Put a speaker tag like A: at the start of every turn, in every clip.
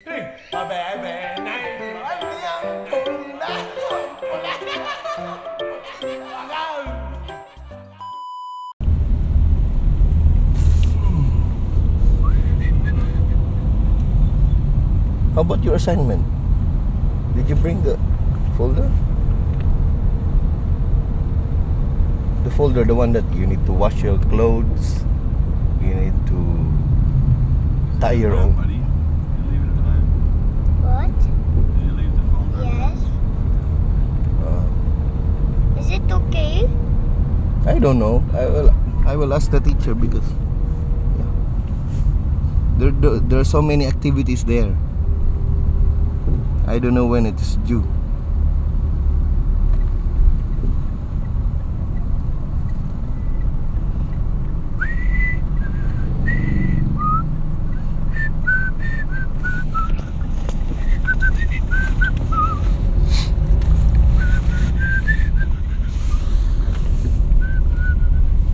A: How about your assignment? Did you bring the folder? The folder, the one that you need to wash your clothes, you need to tie your own.
B: Buddy, you leave it at home.
C: What?
B: Did you leave the folder?
C: Yes. Is it okay?
A: I don't know. I will ask the teacher because there are so many activities there. I don't know when it is due.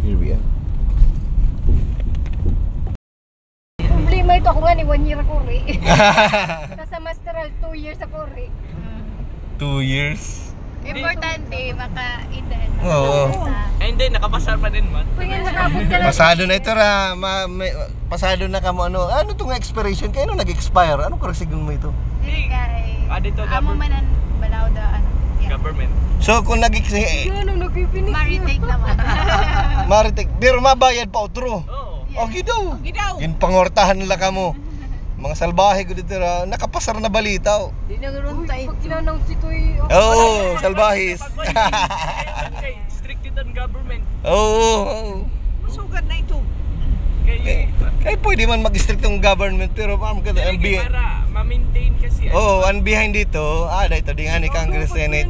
A: Here we are.
D: Problema ito ako nga ni 1 year ako rin. Nasa masteral 2 years ako rin.
A: 2 years?
D: Importante, maka-edad.
A: Oo.
E: Hindi, nakapasar pa din man.
D: Kaya nakabot ka lang.
A: Pasado na ito ra. Pasado na ka mo ano. Ano itong expiration? Kaya ano nag-expire? Anong karasigon mo ito?
D: Hindi kay...
E: Dito
D: Amo manan balaw da ano.
E: government.
A: So kung nag-expire,
D: Ano nagpipinig? Maritake naman.
A: maritik. Pero mabayad pa otro.
E: Oo.
A: O gidaw. Yun pangortahan nila ka mo. Mga salbahe ko dito ra. Nakapasar na balita. Oh.
D: Di na ganoon tayo. Pag in-announce ito eh.
A: Oo, salbahis.
E: Kay strict dito ang government.
A: Oo.
D: Sugat na ito.
A: Kaya pwede man mag-strict yung government pero ma'am ka ang
E: Para ma-maintain kasi.
A: ang behind dito, dito din nga ni Congress Senate.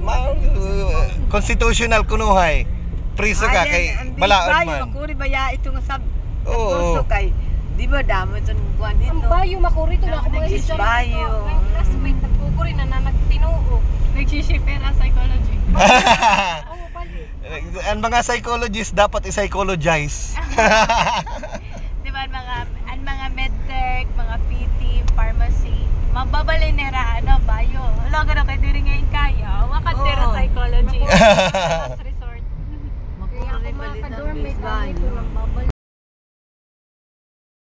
A: Constitutional kunuhay. Priso ka kay balaod man.
F: Makuri ba ya ito nga sab
A: Oo.
F: kurso kay di ba damo itong kuan dito.
D: Ang bayo makuri to na ako mga
F: Nagsis bayo.
D: May classmate nagkukuri na nagtinuo. Nagsisipera psychology. Oo pali.
A: Ang mga psychologists dapat i-psychologize.
D: Di ba ang mga medtech, mga PT, pharmacy, mababalinera ano bayo. Wala ka na kay diri ngayon kaya. Wakatera psychology.